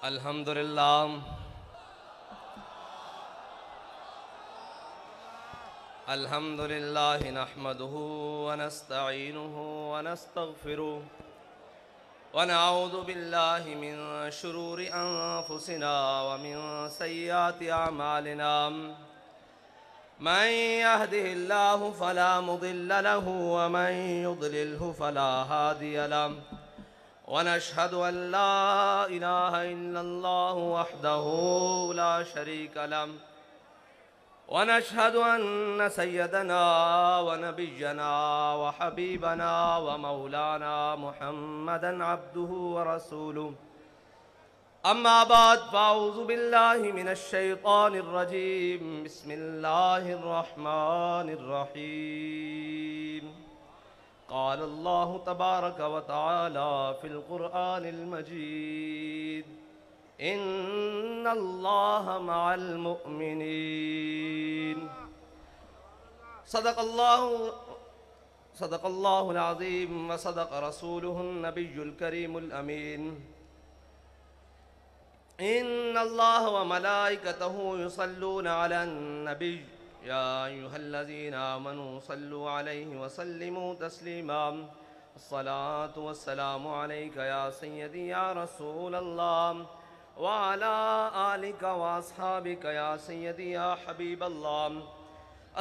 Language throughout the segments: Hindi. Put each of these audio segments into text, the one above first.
अल्हम्दुलिल्लाह अल्हम्दुलिल्लाह नहमदुहु व नस्तईनुहु व नस्तगफिरुहु व नऊज़ु बिल्लाहि मिन शुरूरि अनफुसिना व मिन सय्यिआति अमालिना मन यहदिहिल्लाहु फला मुदिल्ल लहु व मन युद्लिल्हु फला हादिय लहु वनशहदु अल्ला इलाहा इल्लल्लाहु वहदहु ला शरीक लहु वनशहदु अन्न सय्यदना व नबिय्यना व हबीबना व मौलाना मुहम्मदन अब्दुहु व रसूलुहु अम्मा बाद फ़अऊज़ु बिल्लाहि मिनश शैतानिर रजीम बिस्मिल्लाहिर रहमानिर रहीम क़ाल अल्लाहु तबारक व तआला फ़िल क़ुरआनिल मजीद इन्नल्लाह मअल मुअमिनीन सदक़ल्लाहुल अज़ीम व सदक़ रसूलुहुन नबियुल करीमुल अमीन इन्नल्लाह व मलाइकतहु युसल्लूना अलन नबी या अय्युहल्लज़ीना आमनू सल्लु अलैहि व सल्लिमू तस्लीमा अस्सलातु वस्सलामु अलैका या सय्यदी या रसूलल्लाह व अला आलिका व अस्हाबिका या सय्यदी या हबीबल्लाह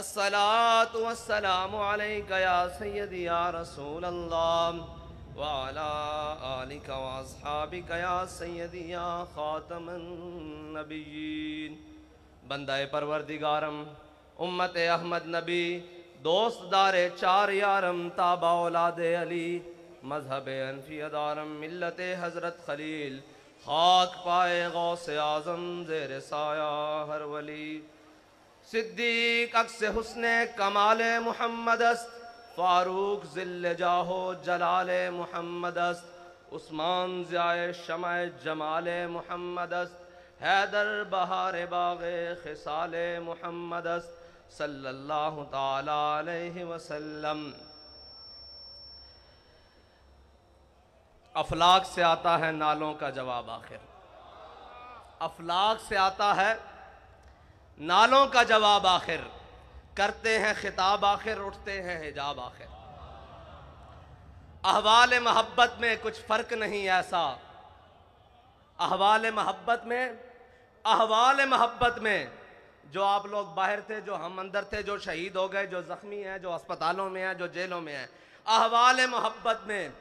अस्सलातु वस्सलामु अलैका या सय्यदी या रसूलल्लाह व अला आलिका व अस्हाबिका या सय्यदी या खातमन नबिय्यीन। बंदाए परवरदिगारम उम्मत अहमद नबी दोस्तदारे चार यारम ताबा औलादे अली मजहब अनफी अदारम मिल्लत हज़रत खलील खाक पाए गौसे आज़म ज़ेर साया हर वली सिद्दीक अक्स हुस्ने कमाले मुहम्मद अस्त फारूक ज़िल्ले जाहो जलाले मुहम्मद अस्त उस्मान ज़ियाए शमाए जमाले मुहम्मद अस्त हैदर बहारे बाग़े खिसाले मुहम्मद अस्त सल्लल्लाहु ताला अलैहि वसल्लम। अफलाक से आता है नालों का जवाब आखिर, अफलाक से आता है नालों का जवाब आखिर, करते हैं खिताब आखिर, उठते हैं हिजाब आखिर। अहवाल मोहब्बत में कुछ फ़र्क नहीं ऐसा, अहवाल मोहब्बत में जो आप लोग बाहर थे, जो हम अंदर थे, जो शहीद हो गए, जो ज़ख्मी हैं, जो अस्पतालों में हैं, जो जेलों में हैं, अहवाल मोहब्बत में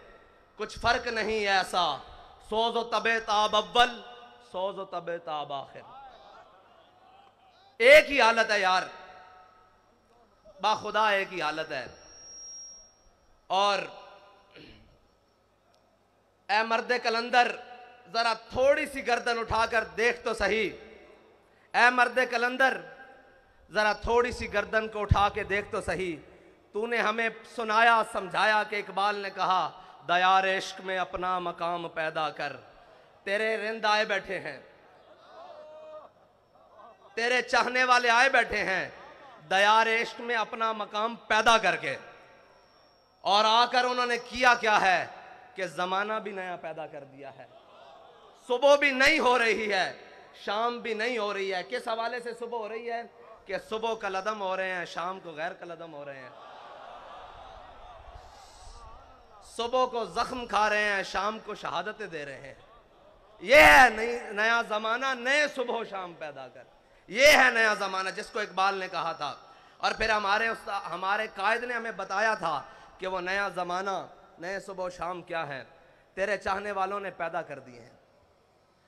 कुछ फ़र्क नहीं ऐसा। सोज़ो तबे ताब अव्वल, सोज़ो तबे ताब आखिर, एक ही हालत है यार, बाखुदा एक ही हालत है। और ए मर्दे कलंदर जरा थोड़ी सी गर्दन उठाकर देख तो सही, ए मर्दे कलंदर जरा थोड़ी सी गर्दन को उठा के देख तो सही। तूने हमें सुनाया समझाया कि इकबाल ने कहा दयार इश्क में अपना मकाम पैदा कर। तेरे रिंद आए बैठे हैं, तेरे चाहने वाले आए बैठे हैं दयार इश्क में अपना मकाम पैदा करके, और आकर उन्होंने किया क्या है कि जमाना भी नया पैदा कर दिया है। सुबह भी नहीं हो रही है, शाम भी नहीं हो रही है। किस हवाले से सुबह हो रही है कि सुबह कलदम हो रहे हैं, शाम को गैर कलदम हो रहे हैं। सुबह को जख्म खा रहे हैं, शाम को शहादतें दे रहे हैं। यह है नया जमाना, नए सुबह शाम पैदा कर, यह है नया जमाना जिसको इकबाल ने कहा था। और फिर हमारे कायद ने हमें बताया था कि वो नया जमाना, नए सुबह शाम क्या है, तेरे चाहने वालों ने पैदा कर दिए हैं।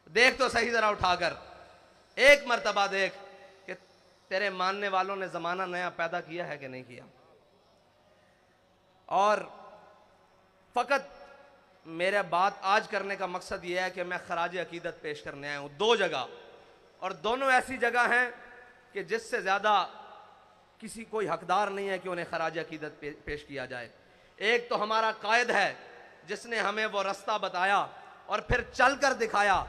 देख तो सही जरा उठाकर, एक मर्तबा देख कि तेरे मानने वालों ने जमाना नया पैदा किया है कि नहीं किया। और फकत मेरा बात आज करने का मकसद यह है कि मैं खराज अकीदत पेश करने आया हूं दो जगह, और दोनों ऐसी जगह हैं कि जिससे ज्यादा किसी कोई हकदार नहीं है कि उन्हें खराज अकीदत पेश किया जाए। एक तो हमारा कायद है जिसने हमें वो रास्ता बताया और फिर चल कर दिखाया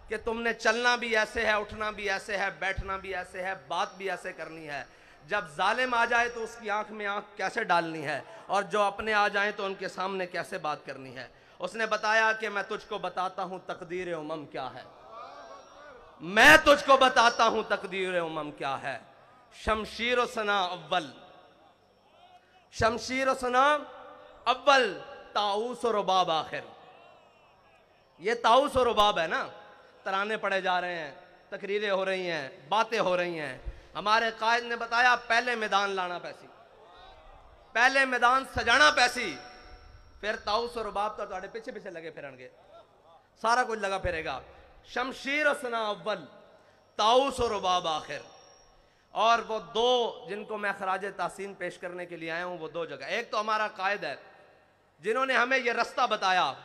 कि तुमने चलना भी ऐसे है, उठना भी ऐसे है, बैठना भी ऐसे है, बात भी ऐसे करनी है। जब जालिम आ जाए तो उसकी आंख में आंख कैसे डालनी है, और जो अपने आ जाए तो उनके सामने कैसे बात करनी है। उसने बताया कि मैं तुझको बताता हूं तकदीर उमम क्या है। मैं तुझको बताता हूं तकदीर उमम क्या है। शमशीर सना अव्वल, शमशीर सना अव्वल, ताऊस और रुबाब आखिर। ये ताऊस और रुबाब है ना, तराने पढ़े जा रहे हैं, तकरीरें हो रही हैं, बातें हो रही हैं। हमारे कायद ने बताया पहले मैदान लाना पैसी, पहले मैदान सजाना पैसी, फिर ताऊस और रुबाब तो तुम्हारे पीछे पीछे लगे फिरनगे, सारा कुछ लगा फिरेगा। शमशीर सना अव्वल, ताऊस और रुबाब आखिर। और वो दो जिनको मैं खराज तासीन पेश करने के लिए आया हूं, वो दो जगह, एक तो हमारा कायद है जिन्होंने हमें ये रास्ता बताया,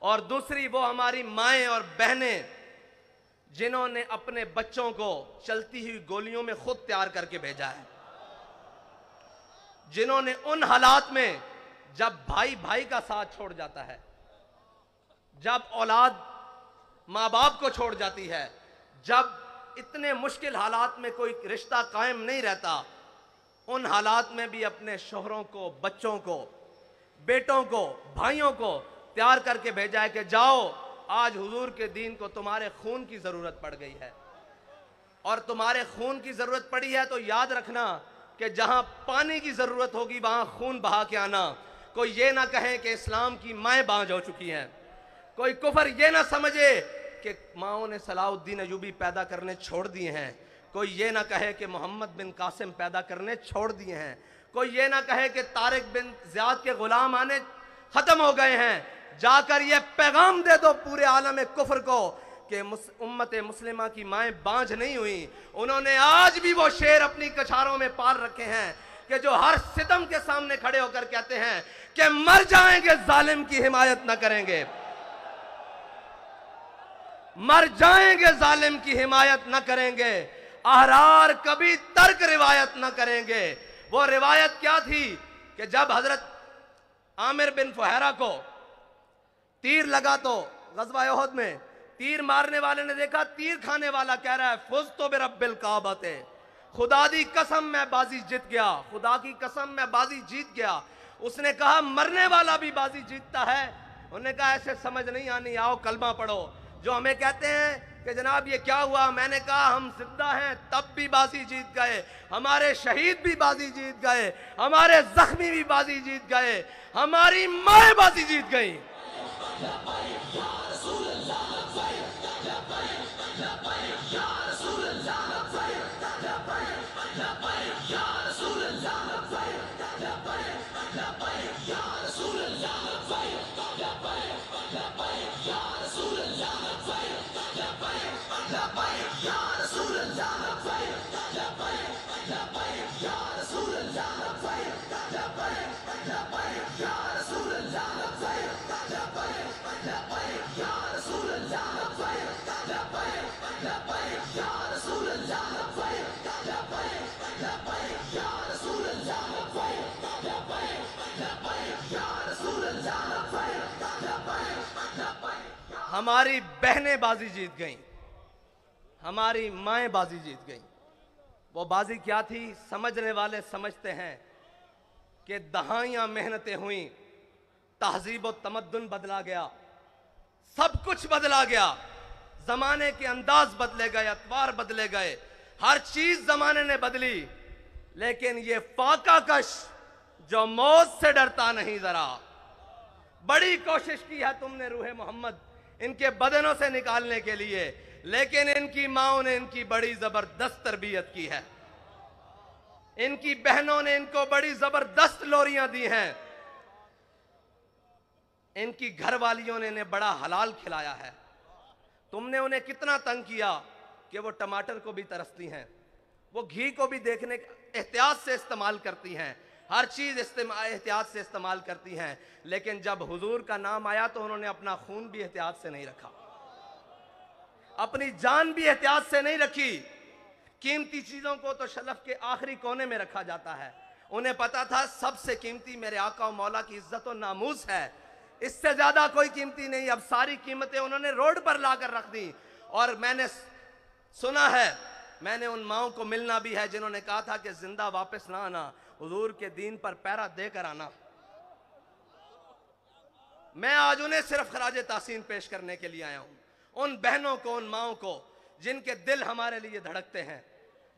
और दूसरी वो हमारी माएँ और बहनें जिन्होंने अपने बच्चों को चलती हुई गोलियों में खुद तैयार करके भेजा है, जिन्होंने उन हालात में जब भाई भाई का साथ छोड़ जाता है, जब औलाद माँ बाप को छोड़ जाती है, जब इतने मुश्किल हालात में कोई रिश्ता कायम नहीं रहता, उन हालात में भी अपने शोहरों को, बच्चों को, बेटों को, भाइयों को तैयार करके भेजा है कि जाओ, आज हुजूर के दीन को तुम्हारे खून की जरूरत पड़ गई है। और तुम्हारे खून की जरूरत पड़ी है तो याद रखना कि जहां पानी की जरूरत होगी वहां खून बहा के आना। कोई ये ना कहे कि इस्लाम की माएँ बांझ हो चुकी हैं, कोई कुफर ये ना समझे कि माओ ने सलाउद्दीन अयूबी पैदा करने छोड़ दिए हैं, कोई ये ना कहे कि मोहम्मद बिन कासिम पैदा करने छोड़ दिए हैं, कोई ये ना कहे कि तारिक बिन ज़ियाद के गुलाम आने खत्म हो गए हैं। जाकर ये पैगाम दे दो पूरे आलम कुफर को कि उम्मत मुस्लिमा की माएँ बांझ नहीं हुई। उन्होंने आज भी वो शेर अपनी कछारों में पाल रखे हैं कि जो हर सितम के सामने खड़े होकर कहते हैं कि मर जाएंगे जालिम की हिमायत न करेंगे, मर जाएंगे जालिम की हिमायत न करेंगे, अहरार कभी तर्क रिवायत न करेंगे। वो रिवायत क्या थी कि जब हजरत आमिर बिन फुहैरा को तीर लगा तो गज़वा उहद में तीर मारने वाले ने देखा तीर खाने वाला कह रहा है फुज़ तो बिरब्बिल काबते, खुदा दी कसम मैं बाजी जीत गया, खुदा की कसम मैं बाजी जीत गया। उसने कहा मरने वाला भी बाजी जीतता है। उन्होंने कहा ऐसे समझ नहीं आनी, आओ कलमा पढ़ो। जो हमें कहते हैं कि जनाब ये क्या हुआ, मैंने कहा हम जिंदा हैं तब भी बाजी जीत गए, हमारे शहीद भी बाजी जीत गए, हमारे जख्मी भी बाजी जीत गए, हमारी माँ बाजी जीत गई। हमारी बहनें बाजी जीत गईं, हमारी माएँ बाजी जीत गईं। वो बाजी क्या थी, समझने वाले समझते हैं कि दहाइयाँ मेहनतें हुई, तहजीब और तमद्दुन बदला गया, सब कुछ बदला गया, जमाने के अंदाज बदले गए, अतवार बदले गए, हर चीज जमाने ने बदली, लेकिन ये फाका कश जो मौत से डरता नहीं, जरा बड़ी कोशिश की है तुमने रूहे मोहम्मद इनके बदनों से निकालने के लिए, लेकिन इनकी माओं ने इनकी बड़ी जबरदस्त तरबियत की है, इनकी बहनों ने इनको बड़ी जबरदस्त लोरियां दी हैं, इनकी घरवालियों ने इन्हें बड़ा हलाल खिलाया है। तुमने उन्हें कितना तंग किया कि वो टमाटर को भी तरसती हैं, वो घी को भी देखने एहतियात से इस्तेमाल करती हैं, हर चीज एहतियात से इस्तेमाल करती हैं, लेकिन जब हुजूर का नाम आया तो उन्होंने अपना खून भी एहतियात से नहीं रखा, अपनी जान भी एहतियात से नहीं रखी। कीमती चीजों को तो शलफ के आखिरी कोने में रखा जाता है। उन्हें पता था सबसे कीमती मेरे आका और मौला की इज्जत और नामूस है, इससे ज्यादा कोई कीमती नहीं। अब सारी कीमतें उन्होंने रोड पर लाकर रख दी। और मैंने सुना है, मैंने उन माओं को मिलना भी है जिन्होंने कहा था कि जिंदा वापस ना आना, हुजूर के दीन पर पैरा देकर आना। मैं आज उन्हें सिर्फ खराज तासीन पेश करने के लिए आया हूं, उन बहनों को, उन माओं को जिनके दिल हमारे लिए धड़कते हैं,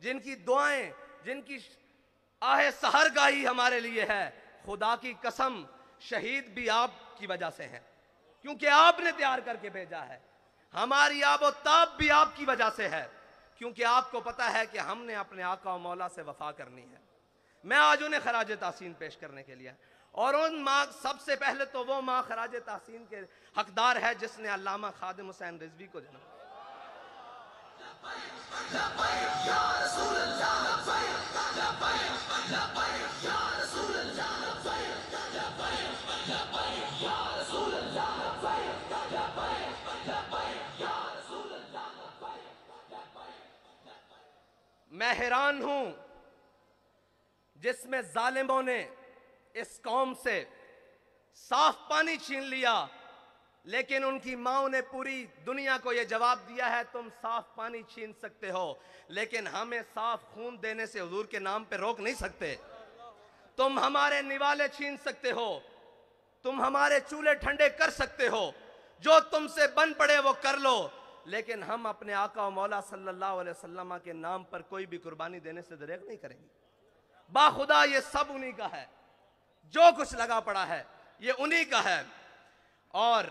जिनकी दुआएं, जिनकी आहे सहरगाही हमारे लिए है। खुदा की कसम, शहीद भी आपकी वजह से हैं, क्योंकि आपने तैयार करके भेजा है। हमारी आबोताब भी आपकी वजह से है, क्योंकि आपको पता है कि हमने अपने आका और मौला से वफा करनी है। मैं आज उन्हें खराज तासीन पेश करने के लिए, और उन माँ, सबसे पहले तो वो माँ खराज तासीन के हकदार है जिसने अल्लामा खादिम हुसैन रिजवी को जन्म। मैं हैरान हूं जिसमें जालिमों ने इस कौम से साफ पानी छीन लिया, लेकिन उनकी माओ ने पूरी दुनिया को यह जवाब दिया है, तुम साफ पानी छीन सकते हो, लेकिन हमें साफ खून देने से हुजूर के नाम पे रोक नहीं सकते। तुम हमारे निवाले छीन सकते हो, तुम हमारे चूल्हे ठंडे कर सकते हो, जो तुमसे बन पड़े वो कर लो, लेकिन हम अपने आका और मौला सल्लल्लाहु अलैहि वसल्लम के नाम पर कोई भी कुर्बानी देने से दरेक नहीं करेंगे। बाखुदा ये सब उन्हीं का है, जो कुछ लगा पड़ा है ये उन्हीं का है। और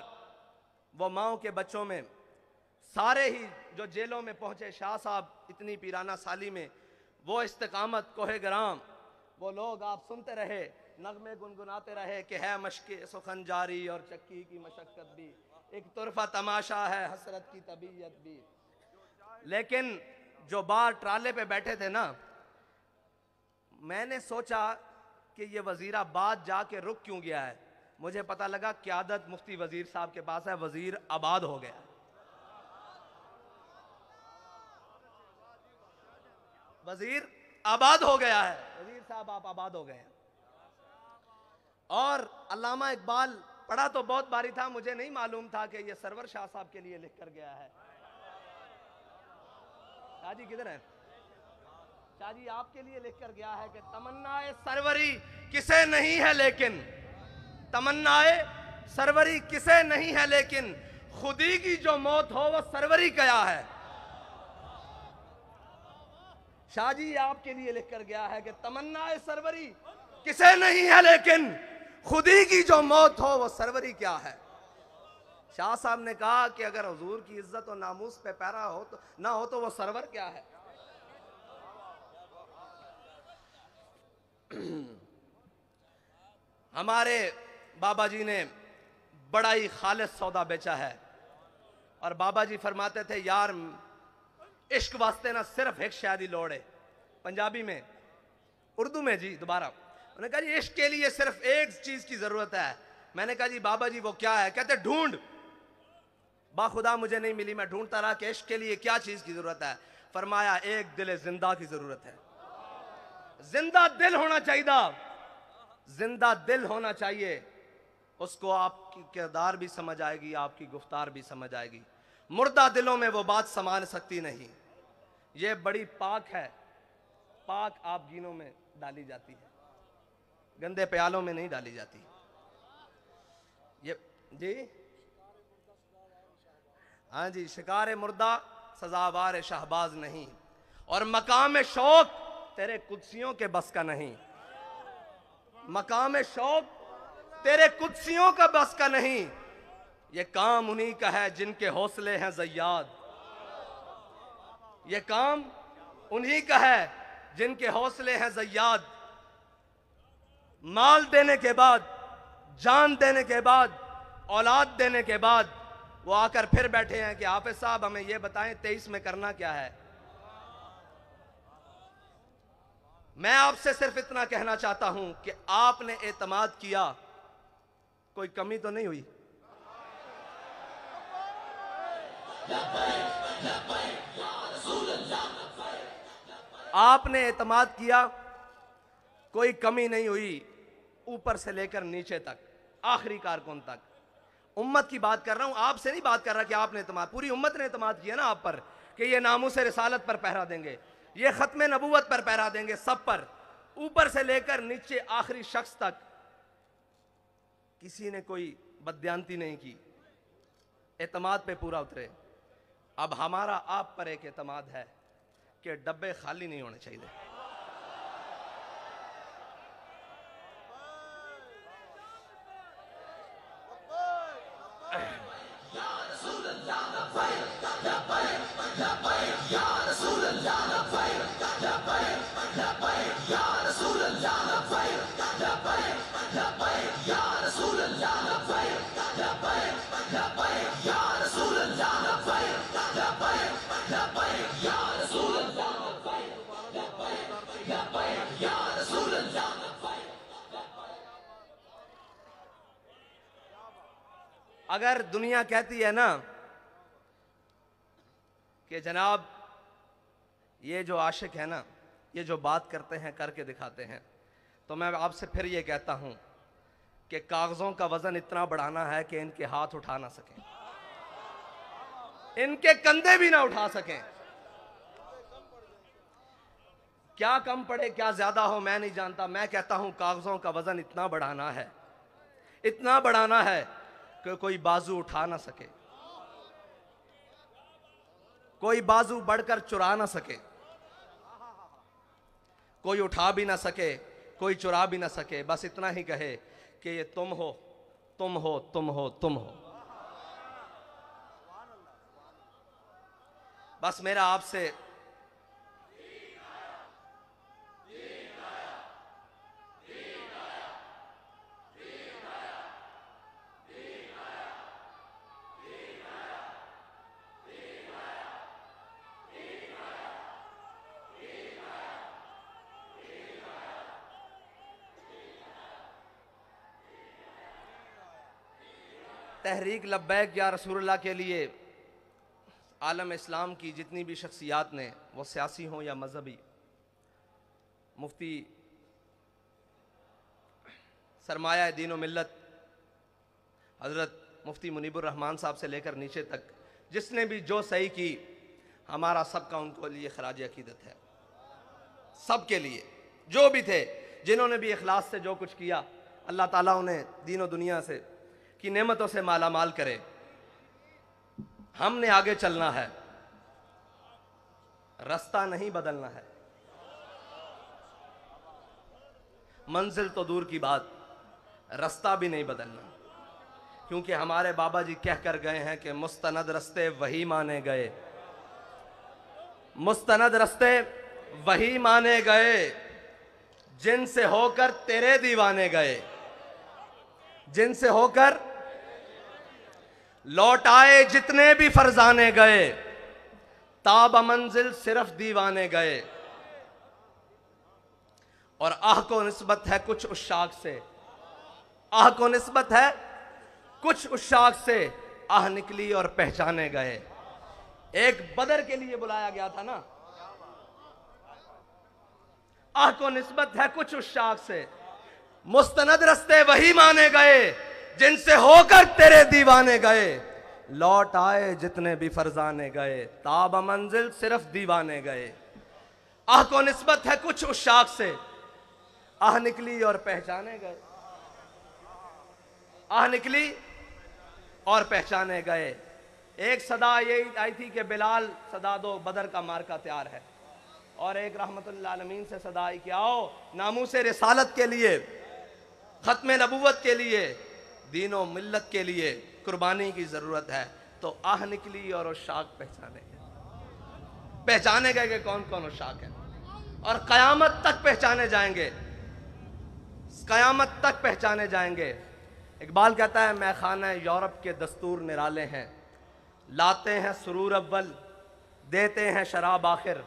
वो माओ के बच्चों में सारे ही जो जेलों में पहुंचे शाह साहब इतनी पीराना साली में, वो इस्तिकामत कोहे ग्राम, वो लोग आप सुनते रहे, नगमे गुनगुनाते रहे कि है मशक़े सुखन जारी और चक्की की मशक्कत भी, एक तुरफा तमाशा है हसरत की तबीयत भी। लेकिन जो बाहर ट्राले पे बैठे थे ना, मैंने सोचा कि ये वजीराबाद जाके रुक क्यों गया है। मुझे पता लगा क़यादत मुफ्ती वजीर साहब के पास है, वजीर आबाद हो गया। वजीर आबाद हो गया है, वजीर साहब आप आबाद हो गए हैं। और अल्लामा इकबाल पढ़ा तो बहुत बारी था, मुझे नहीं मालूम था कि ये सरवर शाह साहब के लिए लिख कर गया है। शाह जी किधर है? शाह जी आपके लिए लिख कर गया है कि तमन्नाए सरवरी किसे नहीं है लेकिन, तमन्नाए सरवरी किसे नहीं है लेकिन, खुदी की जो मौत हो वो सरवरी क्या है। शाह जी आपके लिए लिख कर गया है कि तमन्नाए सरवरी किसे नहीं है लेकिन, खुदी की जो मौत हो वो सरवरी क्या है। शाह साहब ने कहा कि अगर हुजूर की इज्जत और नामूस पे पैरा हो तो ना हो तो वो सरवर क्या है। हमारे बाबा जी ने बड़ा ही खालिस सौदा बेचा है, और बाबा जी फरमाते थे यार इश्क वास्ते ना सिर्फ एक शादी लोड़ है। पंजाबी में, उर्दू में जी दोबारा उन्होंने कहा जी इश्क के लिए सिर्फ एक चीज की जरूरत है। मैंने कहा जी बाबा जी वो क्या है? कहते ढूंढ। बाखुदा मुझे नहीं मिली, मैं ढूंढता रहा कि इश्क के लिए क्या चीज की जरूरत है। फरमाया एक दिल जिंदा की जरूरत है। जिंदा दिल होना चाहिए, जिंदा दिल होना चाहिए। उसको आपकी किरदार भी समझ आएगी, आपकी गुफ्तार भी समझ आएगी। मुर्दा दिलों में वो बात समा सकती नहीं। ये बड़ी पाक है, पाक आप गीनों में डाली जाती है, गंदे प्यालों में नहीं डाली जाती। ये जी हाँ जी, शिकार मुर्दा सजावार शहबाज नहीं, और मकाम शौक तेरे कुदसियों के बस का नहीं। मकाम शौक तेरे कुदसियों का बस का नहीं। ये काम उन्हीं का है जिनके हौसले हैं ज़य्याद। ये काम उन्हीं का है जिनके हौसले हैं ज़य्याद। माल देने के बाद, जान देने के बाद, औलाद देने के बाद वो आकर फिर बैठे हैं कि हाफिज साहब हमें ये बताएं 23 में करना क्या है। मैं आपसे सिर्फ इतना कहना चाहता हूं कि आपने एतमाद किया, कोई कमी तो नहीं हुई। आपने एतमाद किया, कोई कमी नहीं हुई, ऊपर से लेकर नीचे तक, आखिरी कारकुन तक। उम्मत की बात कर रहा हूं, आपसे नहीं बात कर रहा कि आपने एतमाद, पूरी उम्मत ने एतमाद किया ना आप पर कि ये नामूस रिसालत पर पहरा देंगे, ये खत्म नबूवत पर पहरा देंगे, सब पर, ऊपर से लेकर नीचे आखिरी शख्स तक। किसी ने कोई बदयांती नहीं की, एतमाद पे पूरा उतरे। अब हमारा आप पर एक एतमाद है कि डब्बे खाली नहीं होने चाहिए। अगर दुनिया कहती है ना कि जनाब ये जो आशिक है ना, ये जो बात करते हैं करके दिखाते हैं, तो मैं आपसे फिर ये कहता हूं कि कागजों का वजन इतना बढ़ाना है कि इनके हाथ उठा ना सकें, इनके कंधे भी ना उठा सकें। क्या कम पड़े क्या ज्यादा हो मैं नहीं जानता, मैं कहता हूं कागजों का वजन इतना बढ़ाना है, इतना बढ़ाना है कि कोई बाजू उठा ना सके, कोई बाजू बढ़कर चुरा ना सके, कोई उठा भी ना सके, कोई चुरा भी ना सके। बस इतना ही कहे कि ये तुम हो, तुम हो, तुम हो, तुम हो। बस मेरा आपसे तहरीक लब्बैक या रसूलुल्लाह के लिए आलम इस्लाम की जितनी भी शख्सियात ने, वो सियासी हों या मजहबी, मुफ्ती सरमाया दीन व मिल्लत हज़रत मुफ्ती मुनीबुर रहमान साहब से लेकर नीचे तक जिसने भी जो सही की, हमारा सबका उनको लिए खराज अकीदत है। सबके लिए जो भी थे, जिन्होंने भी इखलास से जो कुछ किया, अल्लाह ताला उन्हें दीन व दुनिया से की नेमतों से माला माल करे। हमने आगे चलना है, रास्ता नहीं बदलना है। मंजिल तो दूर की बात, रास्ता भी नहीं बदलना, क्योंकि हमारे बाबा जी कह कर गए हैं कि मुस्तनद रस्ते वही माने गए, मुस्तनद रस्ते वही माने गए जिनसे होकर तेरे दीवाने गए, जिनसे होकर लौट आए जितने भी फरजाने गए, ताब मंजिल सिर्फ दीवाने गए। और आह को निस्बत है कुछ उशाक से, आह को निस्बत है कुछ उशाक से, आह निकली और पहचाने गए। एक बदर के लिए बुलाया गया था ना, आह को निस्बत है कुछ उशाक से, मुस्तनद रस्ते वही माने गए जिनसे होकर तेरे दीवाने गए, लौट आए जितने भी फरजाने गए, ताब मंजिल सिर्फ दीवाने गए। आह को निस्बत है कुछ उशाक से, आह निकली और पहचाने गए, आह निकली और पहचाने गए। एक सदा यही आई थी कि बिलाल सदा दो, बदर का मार्का तैयार है। और एक रहमतुल्लिल आलमीन से सदा आई कि आओ नामूसे रिसालत के लिए, खत्म नबूवत के लिए, दीनो मिल्लत के लिए कुर्बानी की जरूरत है। तो आह निकली और उशाक पहचाने गए, पहचाने गए कि कौन कौन उशाक है, और कयामत तक पहचाने जाएंगे, कयामत तक पहचाने जाएंगे। इकबाल कहता है मैं खाना यूरोप के दस्तूर निराले हैं, लाते हैं सुरूर अव्वल, देते हैं शराब आखिर।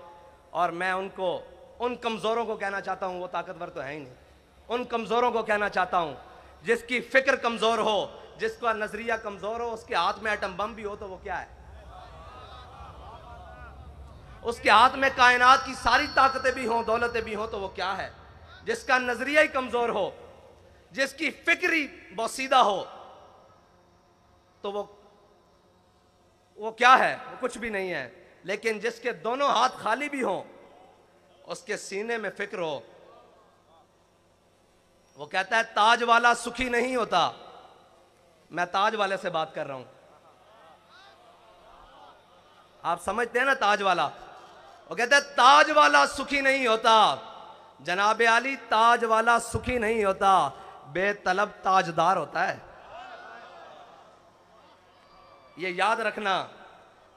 और मैं उनको, उन कमज़ोरों को कहना चाहता हूँ, वो ताकतवर तो है ही नहीं, उन कमज़ोरों को कहना चाहता हूँ जिसकी फिक्र कमज़ोर हो, जिसका नजरिया कमज़ोर हो, उसके हाथ में एटम बम भी हो तो वो क्या है, उसके हाथ में कायनात की सारी ताकतें भी हों, दौलतें भी हों तो वो क्या है। जिसका नजरिया ही कमज़ोर हो, जिसकी फिक्री बोसीदा हो, तो वो क्या है, वो कुछ भी नहीं है। लेकिन जिसके दोनों हाथ खाली भी हों, उसके सीने में फिक्र हो, वो कहता है ताज वाला सुखी नहीं होता। मैं ताज वाले से बात कर रहा हूं, आप समझते हैं ना ताज वाला, वो कहते हैं ताज वाला सुखी नहीं होता, जनाबे आली ताज वाला सुखी नहीं होता, बेतलब ताजदार होता है। ये याद रखना,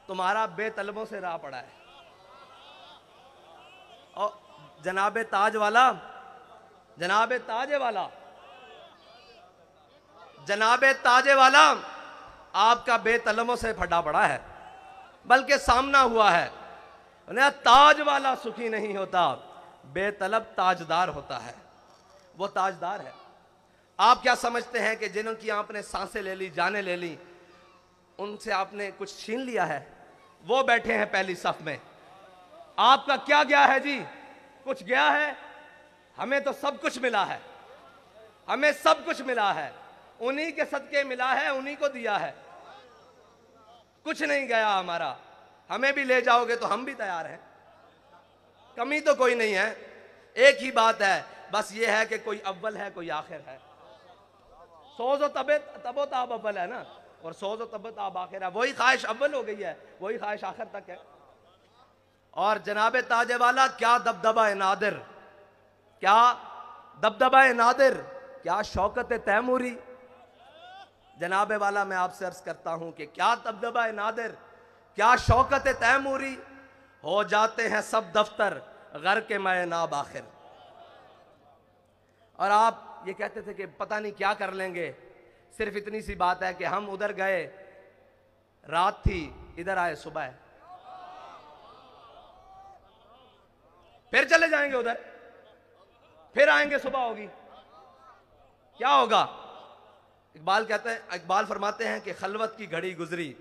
तुम्हारा बेतलबों से राह पड़ा है। और जनाबे ताज वाला, जनाबे ताजे वाला, जनाबे ताजे वाला आपका बेतलबों से फटा पड़ा है, बल्कि सामना हुआ है। ताज वाला सुखी नहीं होता, बेतलब ताजदार होता है। वो ताजदार है। आप क्या समझते हैं कि जिनकी आपने सांसें ले ली, जाने ले ली, उनसे आपने कुछ छीन लिया है? वो बैठे हैं पहली सफ में। आपका क्या गया है जी? कुछ गया है? हमें तो सब कुछ मिला है, हमें सब कुछ मिला है, उन्हीं के सदके मिला है, उन्हीं को दिया है, कुछ नहीं गया हमारा। हमें भी ले जाओगे तो हम भी तैयार हैं, कमी तो कोई नहीं है। एक ही बात है, बस ये है कि कोई अव्वल है, कोई आखिर है। सोजो तबो ताब अव्वल है ना, और सोजो तबो ताब आखिर है। वही ख्वाहिश अव्वल हो गई है, वही ख्वाहिश आखिर तक है। और जनाबे ताजे वाला क्या दबदबा नादिर, क्या दबदबा नादिर, क्या शौकत तैमूरी। जनाबे वाला मैं आपसे अर्ज करता हूं कि क्या दबदबा नादिर, क्या शौकत तैमूरी, हो जाते हैं सब दफ्तर घर के मैं नाब आखिर। और आप ये कहते थे कि पता नहीं क्या कर लेंगे, सिर्फ इतनी सी बात है कि हम उधर गए, रात थी, इधर आए सुबह, फिर चले जाएंगे उधर, फिर आएंगे सुबह होगी, क्या होगा? इकबाल कहते हैं, इकबाल फरमाते हैं कि खलवत की घड़ी गुजरी,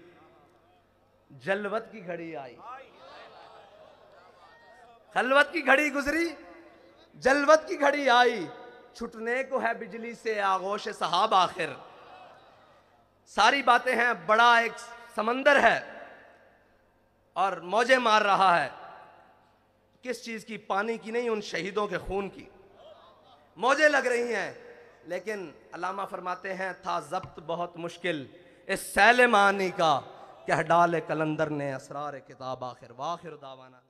जलवत की घड़ी आई। खलवत की घड़ी गुजरी, जलवत की घड़ी आई, छुटने को है बिजली से आगोश सहाब आखिर। सारी बातें हैं, बड़ा एक समंदर है और मौजें मार रहा है। किस चीज की? पानी की नहीं, उन शहीदों के खून की मौजें लग रही हैं। लेकिन अल्लामा फरमाते हैं, था जब्त बहुत मुश्किल इस सैल मानी का, कह डाले कलंदर ने असरार किताब आखिर। वाखिर दावाना।